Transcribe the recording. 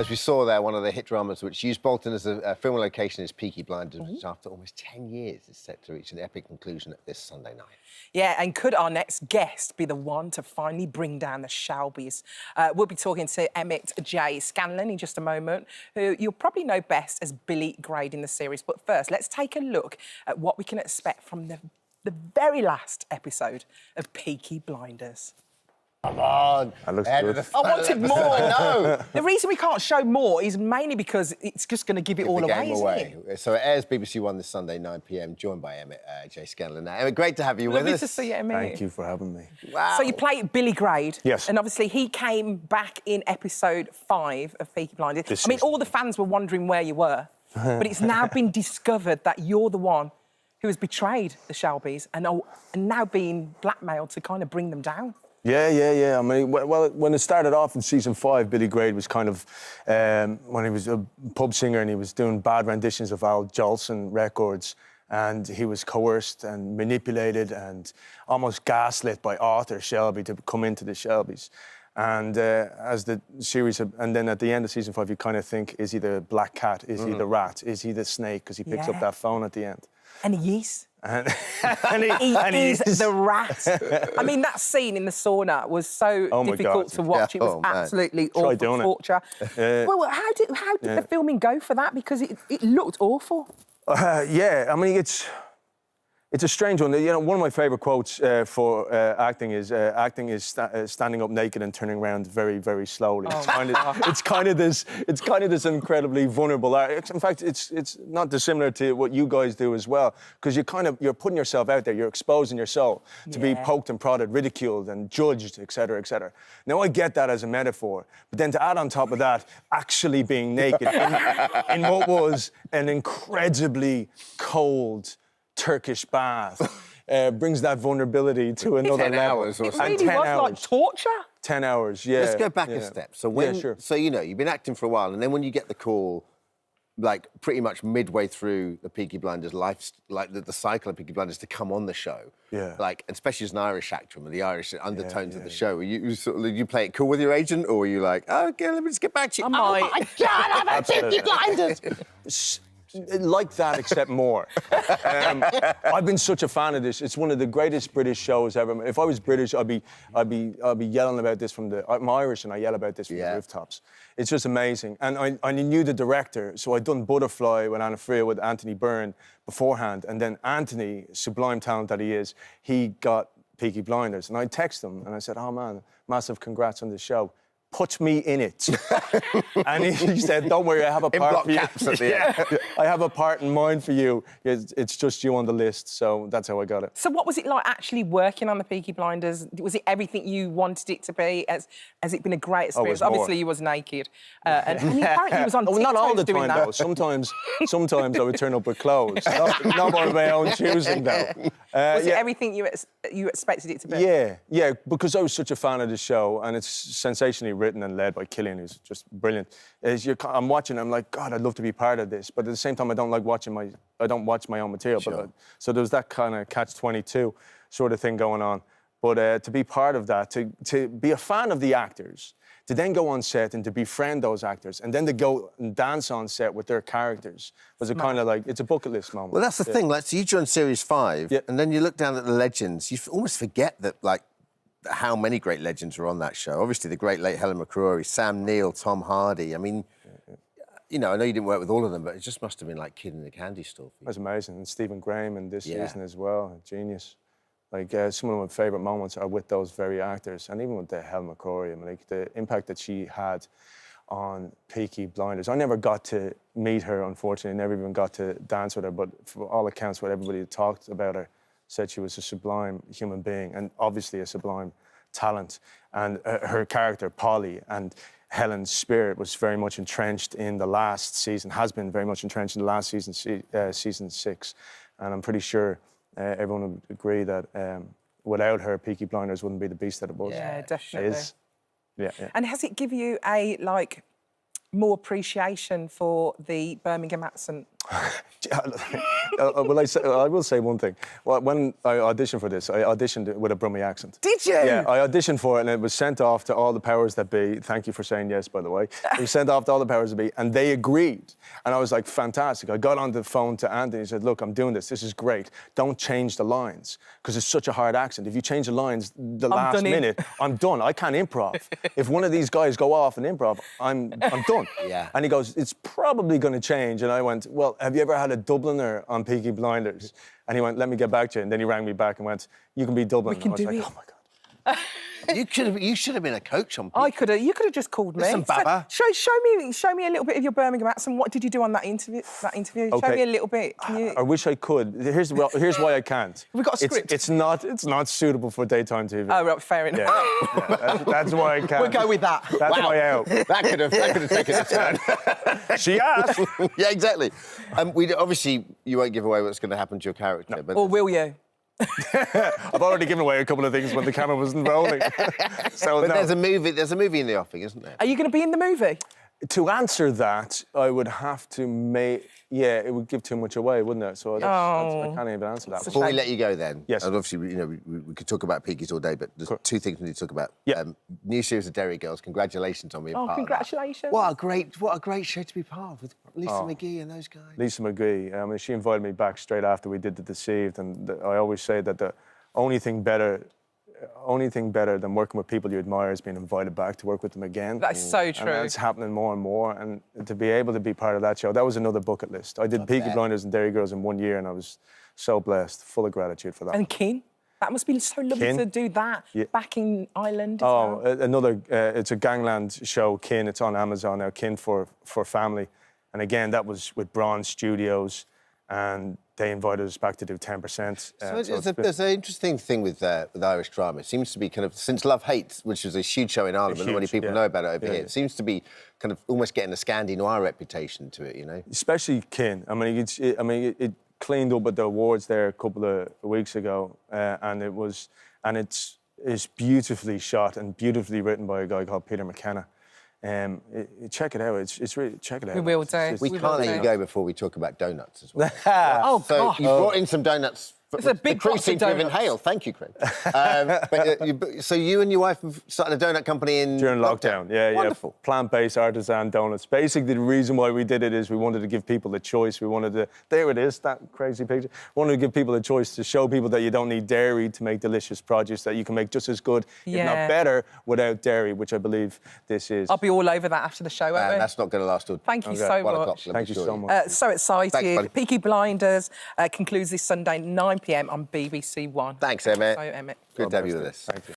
we saw there one of the hit dramas which used Bolton as a filming location is Peaky Blinders, which after almost 10 years is set to reach an epic conclusion this Sunday night. Yeah, and could our next guest be the one to finally bring down the Shelbys? We'll be talking to Emmett J, Scanlan in just a moment, who you'll probably know best as Billy Grade in the series. But first, let's take a look at what we can expect from the very last episode of Peaky Blinders. Come on. That looks good. I wanted more. No. The reason we can't show more is mainly because it's just going to give it all away, isn't it? So it airs BBC One this Sunday, 9 p.m, joined by Emmett J. Scanlan. Emmett, great to have you with us. Lovely to see you, Emmett. Thank you for having me. Wow. So you play Billy Grade. Yes. And obviously he came back in episode 5 of Peaky Blinders. This I mean, season. all the fans were wondering where you were, but it's now been discovered that you're the one who has betrayed the Shelbys and now being blackmailed to kind of bring them down. Yeah. I mean, well, when it started off in season 5, Billy Grade was kind of, when he was a pub singer and he was doing bad renditions of Al Jolson records, and he was coerced and manipulated and almost gaslit by Arthur Shelby to come into the Shelbys. And as the series, and then at the end of season 5, you kind of think, is he the black cat? Is he the rat? Is he the snake? Because he picks up that phone at the end. And he is. And he is the rat. I mean, that scene in the sauna was so difficult to watch. It was absolutely awful torture. Well, how did the filming go for that? Because it looked awful. Yeah, I mean, it's a strange one. You know, one of my favourite quotes for acting is standing up naked and turning around very, very slowly. It's kind of this incredibly vulnerable art. In fact, it's not dissimilar to what you guys do as well, because you're putting yourself out there. You're exposing your soul to be poked and prodded, ridiculed and judged, etc., etc. Now I get that as a metaphor, but then to add on top of that, actually being naked in what was an incredibly cold Turkish bath brings that vulnerability to another 10 level. hours or It something. really was like torture. 10 hours, yeah. Let's go back a step. So so you know, you've been acting for a while, and then when you get the call, like pretty much midway through the Peaky Blinders life, like the cycle of Peaky Blinders to come on the show, like especially as an Irish actor and the Irish undertones of the show, you play it cool with your agent, or were you like, oh, okay, let me just get back to you? Oh my God, I'm a Peaky Blinders. Like that, except more. I've been such a fan of this. It's one of the greatest British shows ever. If I was British, I'd be yelling about this from the. I'm Irish, and I yell about this from the rooftops. It's just amazing. And I knew the director, so I'd done Butterfly with Anna Freya with Anthony Byrne beforehand, and then Anthony, sublime talent that he is, he got Peaky Blinders, and I texted him and I said, "Oh man, massive congrats on the show. Put me in it." And he said, "Don't worry, I have a part for you." Caps at the end. I have a part in mind for you. It's just you on the list, so that's how I got it. So what was it like actually working on the Peaky Blinders? Was it everything you wanted it to be? Has it been a great experience? Obviously, you was naked. And apparently he was on TikTok not all the doing time, that. though. Sometimes I would turn up with clothes. Not by my own choosing, though. Was it everything you expected it to be? Yeah, because I was such a fan of the show, and it's sensationally written and led by Killian, who's just brilliant. I'm watching, I'm like, God, I'd love to be part of this, but at the same time, I don't watch my own material. Sure. So there was that kind of catch-22 sort of thing going on. But to be part of that, to be a fan of the actors, to then go on set and to befriend those actors, and then to go and dance on set with their characters was a kind of like, it's a bucket list moment. Well, that's the thing. Like, so you joined Series 5, and then you look down at the legends. You almost forget that, like, how many great legends are on that show. Obviously, the great late Helen McCrory, Sam Neill, Tom Hardy. I mean, you know, I know you didn't work with all of them, but it just must have been like Kid in the Candy Store. That's amazing. And Stephen Graham in this season as well, a genius. Like, some of my favourite moments are with those very actors, and even with the Helen McCrory. I mean, like, the impact that she had on Peaky Blinders. I never got to meet her, unfortunately, never even got to dance with her, but for all accounts, what everybody talked about her, said she was a sublime human being and obviously a sublime talent. And her character, Polly, and Helen's spirit was very much entrenched in the last season, has been very much entrenched in the last season, season 6. And I'm pretty sure everyone would agree that without her, Peaky Blinders wouldn't be the beast that it was. Yeah, definitely. Yeah. And has it given you a, like, more appreciation for the Birmingham accent? I will say one thing. Well, when I auditioned for this, I auditioned with a Brummie accent. Did you? Yeah, I auditioned for it and it was sent off to all the powers that be. Thank you for saying yes, by the way. It was sent off to all the powers that be and they agreed. And I was like, fantastic. I got on the phone to Anthony and said, look, I'm doing this. This is great. Don't change the lines because it's such a hard accent. If you change the lines the last minute, I'm done. I can't improv. If one of these guys go off and improv, I'm done. Yeah. And he goes, it's probably going to change. And I went, well, have you ever had a Dubliner on Peaky Blinders? And he went, let me get back to you. And then he rang me back and went, you can be Dublin. We can do it. Oh, my God. You should have been a coach on Peaky. I could have. You could have just called me. Listen, Baba. Show me a little bit of your Birmingham accent. What did you do on that interview? Okay. Show me a little bit. Can you... I wish I could. Here's why I can't. We've got a script. It's not suitable for daytime TV. Oh, right, fair enough. Yeah, that's why I can't. We'll go with that. That's my out. That could have taken a turn. She asked. Yeah, exactly. Obviously, you won't give away what's going to happen to your character. No. But Or will you? I've already given away a couple of things when the camera wasn't rolling. So, but there's a movie in the offing, isn't there? Are you going to be in the movie? To answer that, I would have to make... Yeah, it would give too much away, wouldn't it? So I can't even answer that. Before we let you go then, yes. And obviously, we could talk about Peaky's all day, but there's two things we need to talk about. Yeah. New series of Derry Girls, congratulations on being part congratulations. of that. What a great show to be part of with Lisa McGee and those guys. Lisa McGee, she invited me back straight after we did The Deceived, and I always say that the only thing better than working with people you admire is being invited back to work with them again. That's so true. And it's happening more and more. And to be able to be part of that show, that was another bucket list. I did Peaky Blinders and Derry Girls in 1 year, and I was so blessed, full of gratitude for that. And Kin? That must be so lovely to do that back in Ireland as well. Another, it's a gangland show, Kin. It's on Amazon now, Kin for Family. And again, that was with Bronze Studios, and they invited us back to do 10%. There's an interesting thing with Irish drama. It seems to be kind of, since Love Hate, which was a huge show in Ireland, but not many people know about it over here, it seems to be kind of almost getting a Scandi noir reputation to it, you know? Especially Kin. It cleaned up at the awards there a couple of weeks ago, and it's beautifully shot and beautifully written by a guy called Peter McKenna. Check it out. It's really check it out. We will do. We can't let you go before we talk about donuts as well. Oh, so God. you brought in some donuts. It's a big crew seem to have inhaled. Thank you, Craig. So you and your wife have started a donut company during lockdown. Yeah, wonderful. Yeah. Plant-based artisan donuts. Basically, the reason why we did it is we wanted to give people a choice. We wanted to. There it is, that crazy picture. We wanted to give people a choice to show people that you don't need dairy to make delicious produce. That you can make just as good, if not better, without dairy, which I believe this is. I'll be all over that after the show, won't we? That's not going to last all. Thank you so much. Thank you so much. So excited. Thanks, Peaky Blinders concludes this Sunday, 9 p.m. on BBC One. Thanks, Emmett. So, Emmett. Good to have you with us. Thank you.